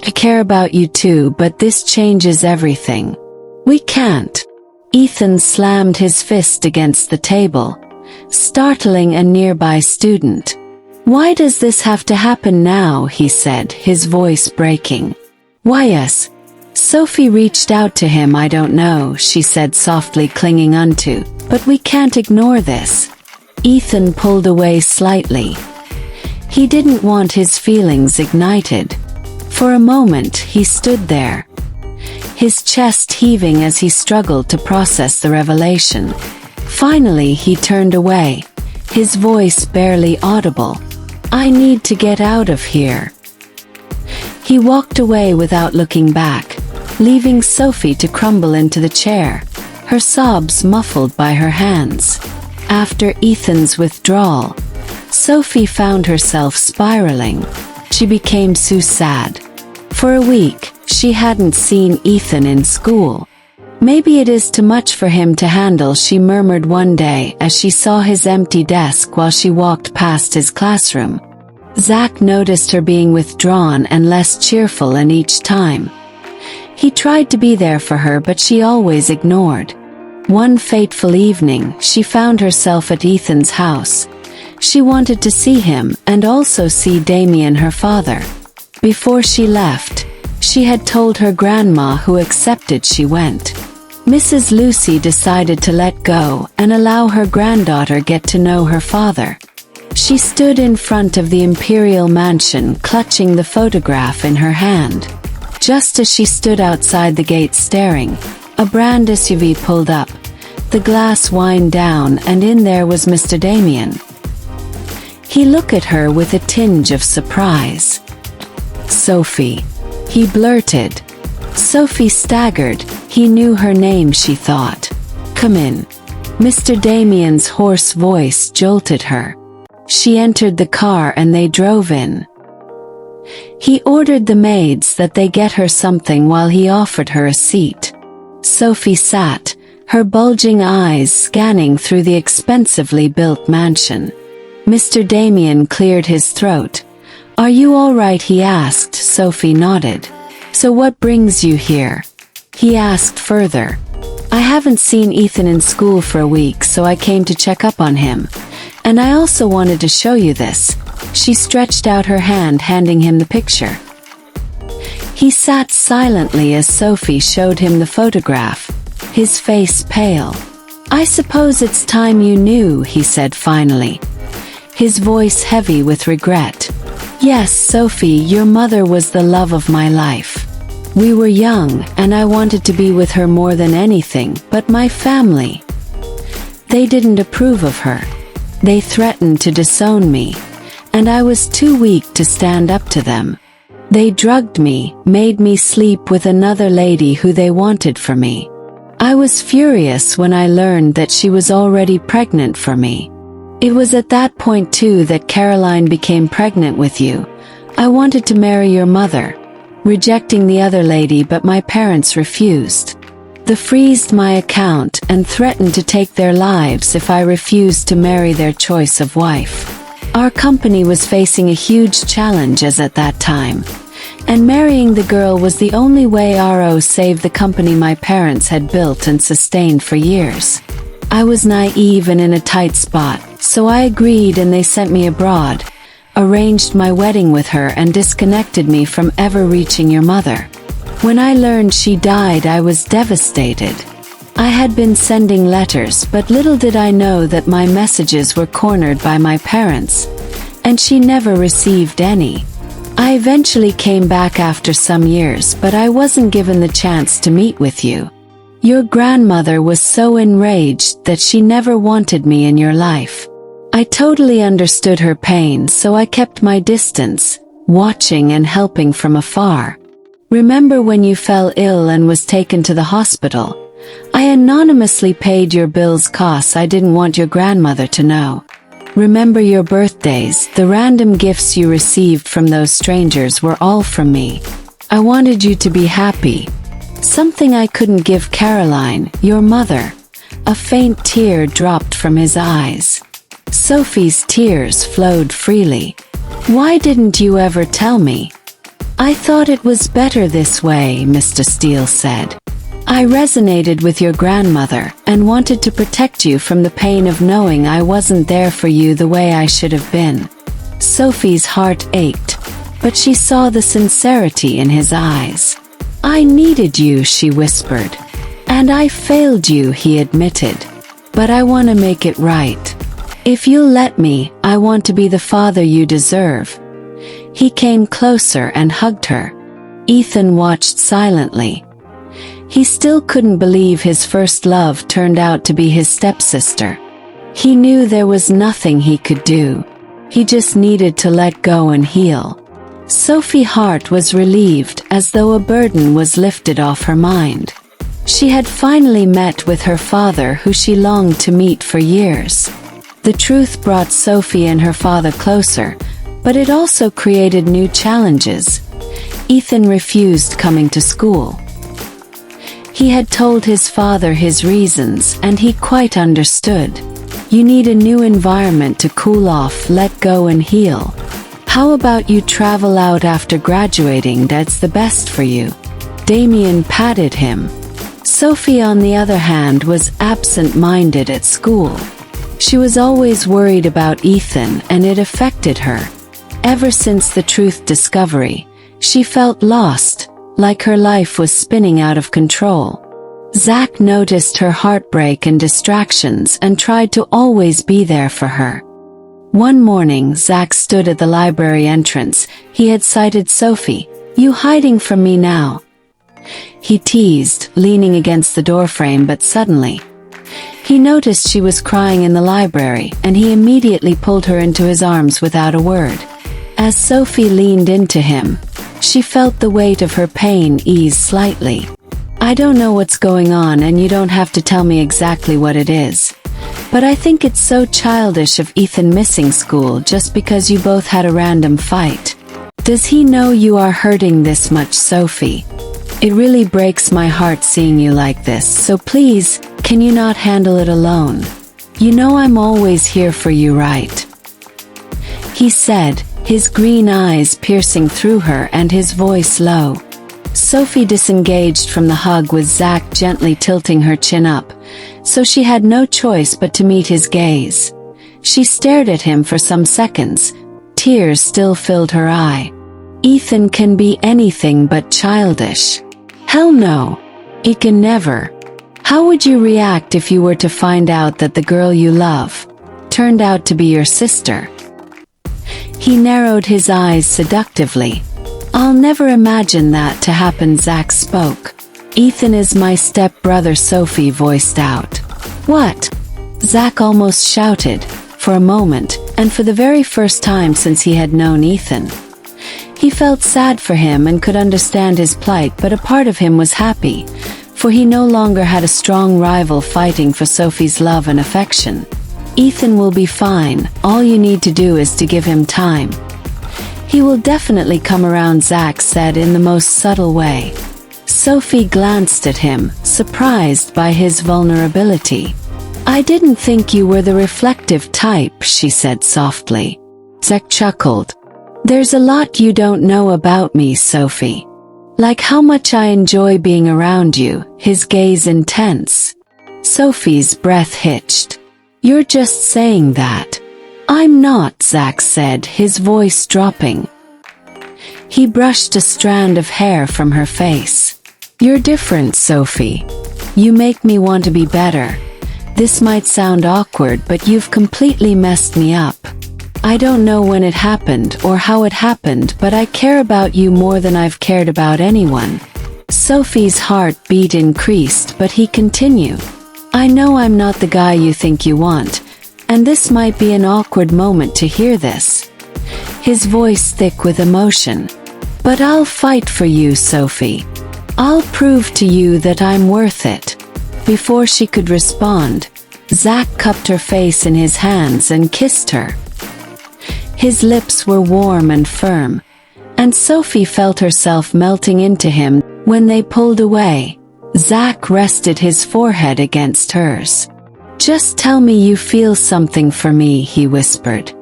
I care about you too, but this changes everything. We can't." Ethan slammed his fist against the table, startling a nearby student. "Why does this have to happen now?" he said, his voice breaking. "Why yes?" Sophie reached out to him. "I don't know," she said softly, clinging onto, "but we can't ignore this." Ethan pulled away slightly. He didn't want his feelings ignited. For a moment he stood there, his chest heaving as he struggled to process the revelation. Finally he turned away, his voice barely audible. "I need to get out of here." He walked away without looking back, leaving Sophie to crumble into the chair, her sobs muffled by her hands. After Ethan's withdrawal, Sophie found herself spiraling. She became so sad. For a week, she hadn't seen Ethan in school. "Maybe it is too much for him to handle," she murmured one day as she saw his empty desk while she walked past his classroom. Zach noticed her being withdrawn and less cheerful, and each time he tried to be there for her, but she always ignored. One fateful evening, she found herself at Ethan's house. She wanted to see him and also see Damien, her father. Before she left, she had told her grandma, who accepted she went. Mrs. Lucy decided to let go and allow her granddaughter get to know her father. She stood in front of the imperial mansion, clutching the photograph in her hand. Just as she stood outside the gate staring, a brand SUV pulled up. The glass whined down, and in there was Mr. Damien. He looked at her with a tinge of surprise. "Sophie," he blurted. Sophie staggered. He knew her name, she thought. "Come in." Mr. Damien's hoarse voice jolted her. She entered the car and they drove in. He ordered the maids that they get her something while he offered her a seat. Sophie sat, her bulging eyes scanning through the expensively built mansion. Mr. Damien cleared his throat. "Are you all right?" he asked. Sophie nodded. "So what brings you here?" he asked further. "I haven't seen Ethan in school for a week, so I came to check up on him. And I also wanted to show you this." She stretched out her hand, handing him the picture. He sat silently as Sophie showed him the photograph, his face pale. "I suppose it's time you knew," he said finally, his voice heavy with regret. "Yes, Sophie, your mother was the love of my life. We were young, and I wanted to be with her more than anything, but my family, they didn't approve of her. They threatened to disown me, and I was too weak to stand up to them. They drugged me, made me sleep with another lady who they wanted for me. I was furious when I learned that she was already pregnant for me. It was at that point too that Caroline became pregnant with you. I wanted to marry your mother, rejecting the other lady, but my parents refused. They freezed my account and threatened to take their lives if I refused to marry their choice of wife. Our company was facing a huge challenge as at that time, and marrying the girl was the only way to save the company my parents had built and sustained for years. I was naive and in a tight spot, so I agreed, and they sent me abroad, arranged my wedding with her, and disconnected me from ever reaching your mother. When I learned she died, I was devastated. I had been sending letters, but little did I know that my messages were cornered by my parents, and she never received any. I eventually came back after some years, but I wasn't given the chance to meet with you. Your grandmother was so enraged that she never wanted me in your life. I totally understood her pain, so I kept my distance, watching and helping from afar. Remember when you fell ill and was taken to the hospital? I anonymously paid your bills costs. I didn't want your grandmother to know. Remember your birthdays? The random gifts you received from those strangers were all from me. I wanted you to be happy. Something I couldn't give Caroline, your mother." A faint tear dropped from his eyes. Sophie's tears flowed freely. "Why didn't you ever tell me?" "I thought it was better this way," Mr. Steele said. "I resonated with your grandmother and wanted to protect you from the pain of knowing I wasn't there for you the way I should have been." Sophie's heart ached, but she saw the sincerity in his eyes. "I needed you," she whispered. "And I failed you," he admitted. "But I want to make it right. If you'll let me, I want to be the father you deserve." He came closer and hugged her. Ethan watched silently. He still couldn't believe his first love turned out to be his stepsister. He knew there was nothing he could do. He just needed to let go and heal. Sophie's heart was relieved, as though a burden was lifted off her mind. She had finally met with her father, who she longed to meet for years. The truth brought Sophie and her father closer, but it also created new challenges. Ethan refused coming to school. He had told his father his reasons, and he quite understood. "You need a new environment to cool off, let go and heal. How about you travel out after graduating? That's the best for you." Damien patted him. Sophie, on the other hand, was absent-minded at school. She was always worried about Ethan, and it affected her. Ever since the truth discovery, she felt lost, like her life was spinning out of control. Zach noticed her heartbreak and distractions and tried to always be there for her. One morning, Zach stood at the library entrance. He had sighted Sophie. "You hiding from me now?" he teased, leaning against the doorframe, but suddenly he noticed she was crying in the library, and he immediately pulled her into his arms without a word. As Sophie leaned into him, she felt the weight of her pain ease slightly. "I don't know what's going on, and you don't have to tell me exactly what it is. But I think it's so childish of Ethan missing school just because you both had a random fight. Does he know you are hurting this much, Sophie? It really breaks my heart seeing you like this, so please, can you not handle it alone? You know I'm always here for you, right?" he said, his green eyes piercing through her and his voice low. Sophie disengaged from the hug, with Zach gently tilting her chin up, so she had no choice but to meet his gaze. She stared at him for some seconds. Tears still filled her eye. "Ethan can be anything but childish." "Hell no. He can never." "How would you react if you were to find out that the girl you love turned out to be your sister?" He narrowed his eyes seductively. "I'll never imagine that to happen," Zach spoke. "Ethan is my step-brother," Sophie voiced out. "What?" Zach almost shouted, for a moment, and for the very first time since he had known Ethan. He felt sad for him and could understand his plight, but a part of him was happy, for he no longer had a strong rival fighting for Sophie's love and affection. "Ethan will be fine, all you need to do is to give him time. He will definitely come around," Zach said in the most subtle way. Sophie glanced at him, surprised by his vulnerability. "I didn't think you were the reflective type," she said softly. Zach chuckled. "There's a lot you don't know about me, Sophie. Like how much I enjoy being around you," his gaze intense. Sophie's breath hitched. "You're just saying that." "I'm not," Zach said, his voice dropping. He brushed a strand of hair from her face. "You're different, Sophie. You make me want to be better. This might sound awkward, but you've completely messed me up. I don't know when it happened or how it happened, but I care about you more than I've cared about anyone." Sophie's heartbeat increased, but he continued. "I know I'm not the guy you think you want, and this might be an awkward moment to hear this." His voice thick with emotion. "But I'll fight for you, Sophie. I'll prove to you that I'm worth it." Before she could respond, Zach cupped her face in his hands and kissed her. His lips were warm and firm, and Sophie felt herself melting into him. When they pulled away, Zach rested his forehead against hers. "Just tell me you feel something for me," he whispered.